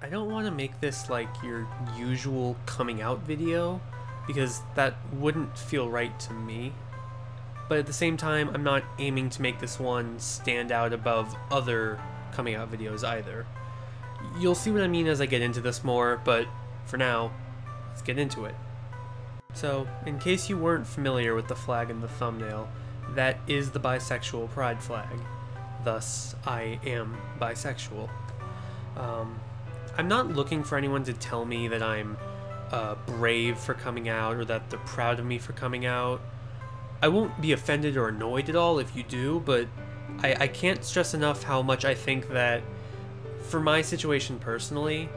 I don't want to make this like your usual coming out video, because that wouldn't feel right to me. But at the same time, I'm not aiming to make this one stand out above other coming out videos either. You'll see what I mean as I get into this more, but for now, let's get into it. So, in case you weren't familiar with the flag in the thumbnail, that is the bisexual pride flag. Thus, I am bisexual. I'm not looking for anyone to tell me that I'm brave for coming out or that they're proud of me for coming out. I won't be offended or annoyed at all if you do, but I can't stress enough how much I think that for my situation personally,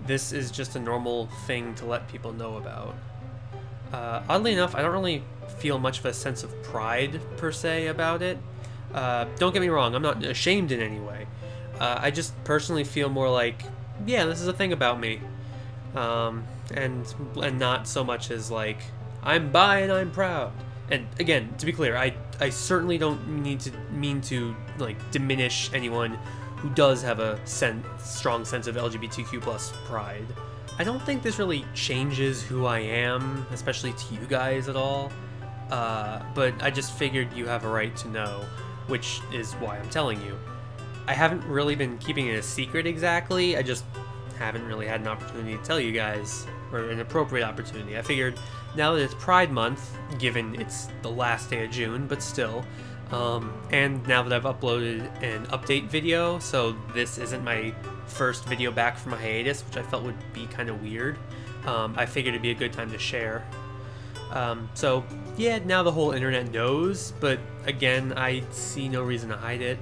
this is just a normal thing to let people know about. Oddly enough, I don't really feel much of a sense of pride per se about it. Don't get me wrong, I'm not ashamed in any way. I just personally feel more like, yeah, this is a thing about me. And not so much as like, I'm bi and I'm proud. And again, to be clear, I certainly don't mean to like diminish anyone who does have a strong sense of LGBTQ plus pride. I don't think this really changes who I am, especially to you guys at all. But I just figured you have a right to know, which is why I'm telling you. I haven't really been keeping it a secret exactly, I just haven't really had an opportunity to tell you guys, or an appropriate opportunity. I figured now that it's Pride Month, given it's the last day of June, but still, and now that I've uploaded an update video, so this isn't my first video back from a hiatus, which I felt would be kind of weird, I figured it'd be a good time to share. So yeah, now the whole internet knows, but again, I see no reason to hide it.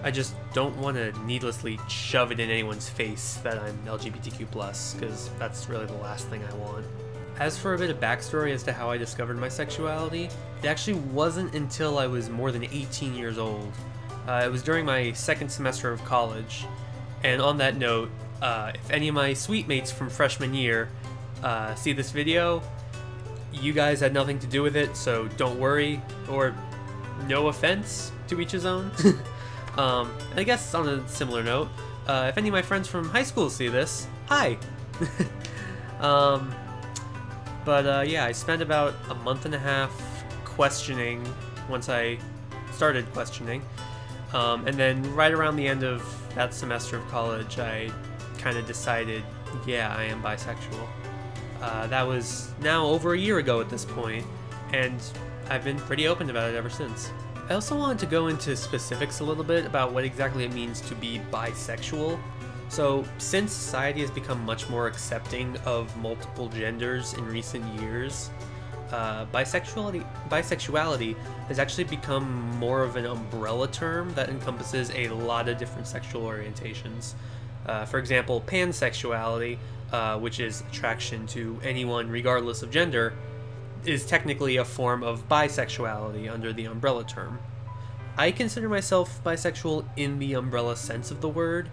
I just don't want to needlessly shove it in anyone's face that I'm LGBTQ+, because that's really the last thing I want. As for a bit of backstory as to how I discovered my sexuality, it actually wasn't until I was more than 18 years old. It was during my second semester of college, and on that note, if any of my suite mates from freshman year see this video, you guys had nothing to do with it, so don't worry, or no offense, to each his own. I guess on a similar note, if any of my friends from high school see this, hi! Yeah, I spent about a month and a half questioning once I started questioning, and then right around the end of that semester of college, I kind of decided, yeah, I am bisexual. That was now over a year ago at this point, and I've been pretty open about it ever since. I also wanted to go into specifics a little bit about what exactly it means to be bisexual. So, since society has become much more accepting of multiple genders in recent years, bisexuality has actually become more of an umbrella term that encompasses a lot of different sexual orientations. For example, pansexuality, which is attraction to anyone regardless of gender, is technically a form of bisexuality under the umbrella term. I consider myself bisexual in the umbrella sense of the word,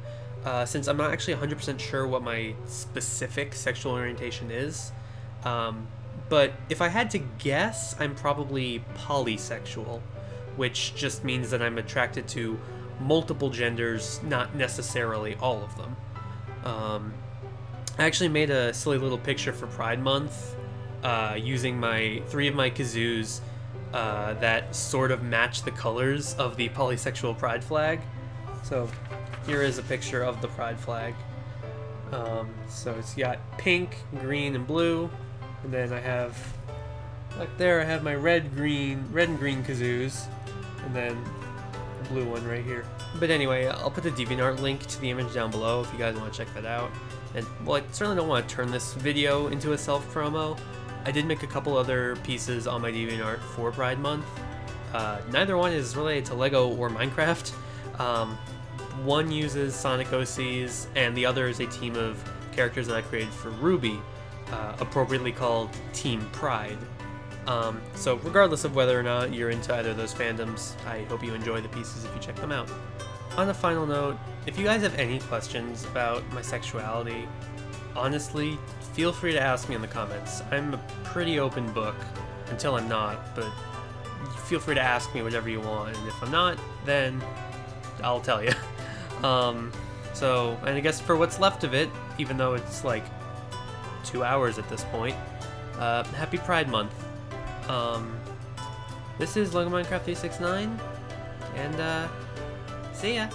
since I'm not actually 100% sure what my specific sexual orientation is. But if I had to guess, I'm probably polysexual, which just means that I'm attracted to multiple genders, not necessarily all of them. I actually made a silly little picture for Pride Month, using three of my kazoos that sort of match the colors of the polysexual pride flag. So here is a picture of the pride flag. So it's got pink, green, and blue, and then I have, like there, I have my red and green kazoos, and then the blue one right here. But anyway, I'll put the DeviantArt link to the image down below if you guys want to check that out. And well, I certainly don't want to turn this video into a self-promo. I did make a couple other pieces on my DeviantArt for Pride Month. Neither one is related to Lego or Minecraft. One uses Sonic OCs, and the other is a team of characters that I created for Ruby, appropriately called Team Pride. So regardless of whether or not you're into either of those fandoms, I hope you enjoy the pieces if you check them out. On a final note, if you guys have any questions about my sexuality, honestly, feel free to ask me in the comments. I'm a pretty open book, until I'm not, but feel free to ask me whatever you want, and if I'm not, then I'll tell you. So, and I guess for what's left of it, even though it's like 2 hours at this point, happy Pride Month. This is Logo Minecraft 369, and see ya.